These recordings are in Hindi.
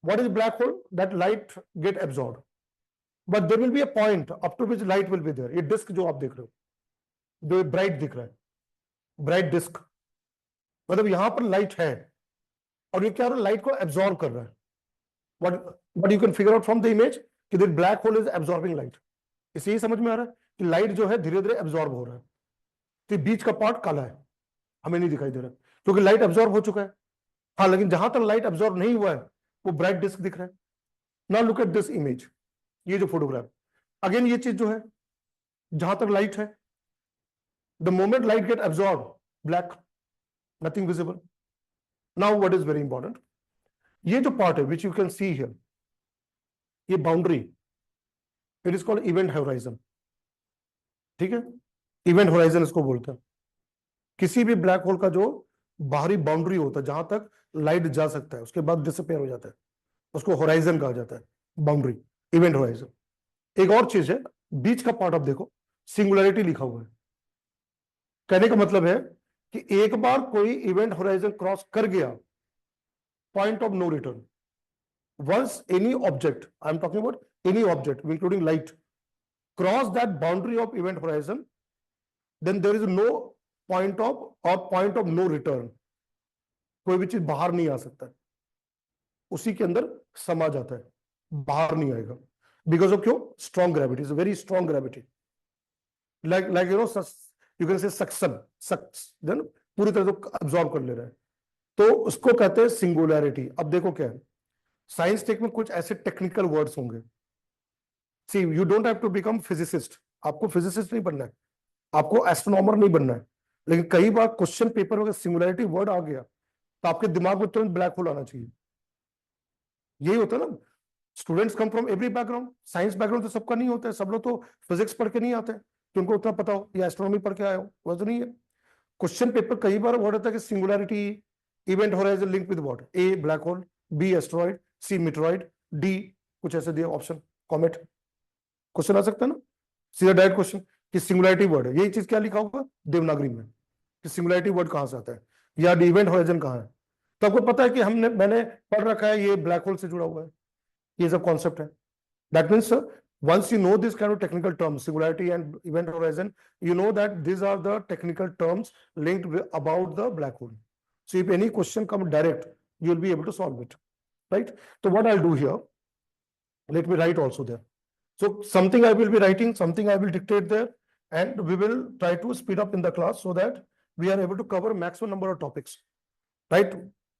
What is black hole? That light get absorbed, but there will be a point up to which light will be there. ये डिस्क जो आप देख रहे हो, जो ब्राइट दिख रहा है, ब्राइट डिस्क, मतलब यहां पर लाइट है और ये क्या हो रहा है, लाइट को एब्जॉर्ब कर रहा है. What you can figure out from the image कि the black hole is absorbing light. इसे ही समझ में आ रहा है कि लाइट जो है धीरे धीरे एब्जॉर्ब हो रहा है, तो बीच का पार्ट काला है, हमें नहीं दिखाई दे रहा क्योंकि लाइट एब्जॉर्ब हो चुका है. हाँ, लेकिन जहां तक लाइट एब्जॉर्ब नहीं हुआ है वो ब्राइट डिस्क दिख रहा है. Now look at this image, ये जो फोटोग्राफ, अगेन ये चीज जो है जहां तक लाइट है, the moment light get absorb, black, nothing visible. Now what is very important, ये जो पार्ट है which you can see here, ये boundary, it is called event horizon. ठीक है, इवेंट होराइजन इसको बोलते हैं. किसी भी ब्लैक होल का जो बाहरी बाउंड्री होता है जहां तक लाइट जा सकता है उसके बाद डिसअपीयर हो जाता है, उसको होराइजन कहा जाता है, बाउंड्री, इवेंट होराइजन. एक और चीज है, बीच का पार्ट आप देखो, सिंगुलैरिटी लिखा हुआ है. कहने का मतलब है कि एक बार कोई इवेंट होराइजन क्रॉस कर गया, point of no return. Once any object, I am talking about any object, including light, cross that boundary of event horizon, then there is no point of no return. कोई भी चीज बाहर नहीं आ सकता, उसी के अंदर समा जाता है, बाहर नहीं आएगा. बिकॉज ऑफ क्यों? Strong gravity, is very strong gravity, like you know you can say suction, then पूरी तरह से अब्सॉर्ब कर ले रहा है, तो उसको कहते हैं सिंगुलैरिटी. अब देखो क्या है, साइंस टेक में कुछ ऐसे टेक्निकल वर्ड्स होंगे. See, you don't have to become physicist, आपको फिजिसिस्ट नहीं बनना है, आपको एस्ट्रोनॉमर नहीं बनना है, लेकिन कई बार क्वेश्चन पेपर में सिंगुलैरिटी वर्ड आ गया तो आपके दिमाग में तुरंत ब्लैक होल आना चाहिए. यही होता है ना, students come from every background. Science background तो सबका नहीं होता है, सब लोग तो फिजिक्स पढ़ के नहीं आते कि उनको उतना पता हो, या एस्ट्रोनॉमी पढ़ के आए हो, वह तो नहीं है. क्वेश्चन पेपर कई बार वर्ड होता है कि singularity, event horizon link with what, A black hole, B asteroid, C meteoroid, D कुछ ऐसे दिया ऑप्शन, कॉमेट. क्वेश्चन आ सकता है ना, सीधा डायरेक्ट क्वेश्चन कि सिंगुलैरिटी वर्ड है. यही चीज क्या लिखा होगा देवनागरी में कि सिंगुलैरिटी वर्ड कहां से आता है या इवेंट होराइजन कहां है. तो आपको पता है कि मैंने पढ़ रखा है ये ब्लैक होल से जुड़ा हुआ है, ये सब कॉन्सेप्ट है. That means once you know this kind of technical terms, singularity and event horizon, you know that these are the technical terms linked with about the black hole. So if any question come direct, you will be able to solve it, right? So what I'll do here, let me write also there. So something I will be writing, something I will dictate there, and we will try to speed up in the class so that we are able to cover maximum number of topics, right?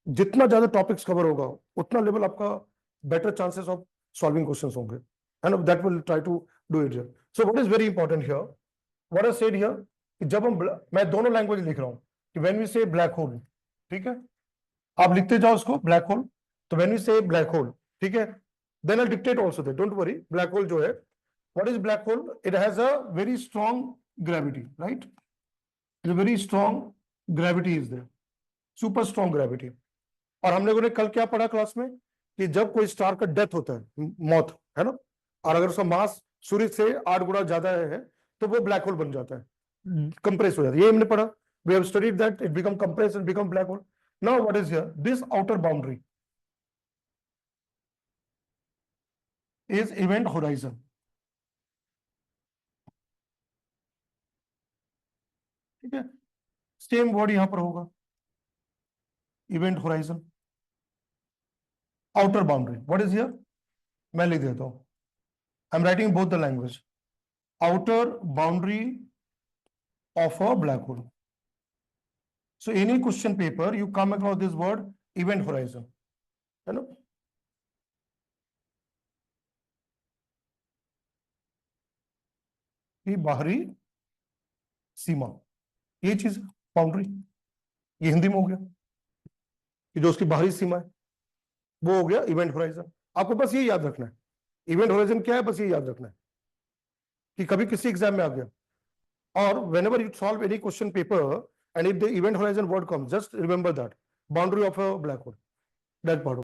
जितना ज्यादा टॉपिक्स कवर होगा उतना लेवल आपका better chances of solving questions होंगे, and that will try to do it here. So what is very important here, what I said here, कि जब हम, मैं दोनों लैंग्वेज लिख रहा हूं कि when we say black hole, ठीक है, आप लिखते जाओ उसको ब्लैक होल, तो when we say black hole, ठीक है, then I'll dictate also there, don't worry. black hole जो है, what is black hole? It has a very strong gravity, right? A very strong gravity is there, super strong gravity. और हम लोगों ने कल क्या पढ़ा क्लास में कि जब कोई स्टार का डेथ होता है, मौत है ना, और अगर उसका मास सूर्य से 8 गुना ज्यादा है तो वो ब्लैक होल बन जाता है, कंप्रेस हो जाता है. ये हमने पढ़ा, we have studied that it become compress and become black hole. Now what is here, this outer boundary is event horizon. ठीक है, सेम वर्ड यहां पर होगा, event horizon, outer boundary. What is here, मैं लिख देता हूं, I'm writing both the language. Outer boundary of a black hole. So any question paper you come across this word event horizon, है ना. ये बाहरी सीमा, ये चीज बाउंड्री, ये हिंदी में हो गया कि जो उसकी बाहरी सीमा है वो हो गया इवेंट होराइजन. आपको बस ये याद रखना है, इवेंट होराइजन क्या है, बस ये याद रखना है कि कभी किसी एग्जाम में आ गया, और whenever you solve any question paper and if the event horizon word comes, just remember that boundary of a black hole, that part.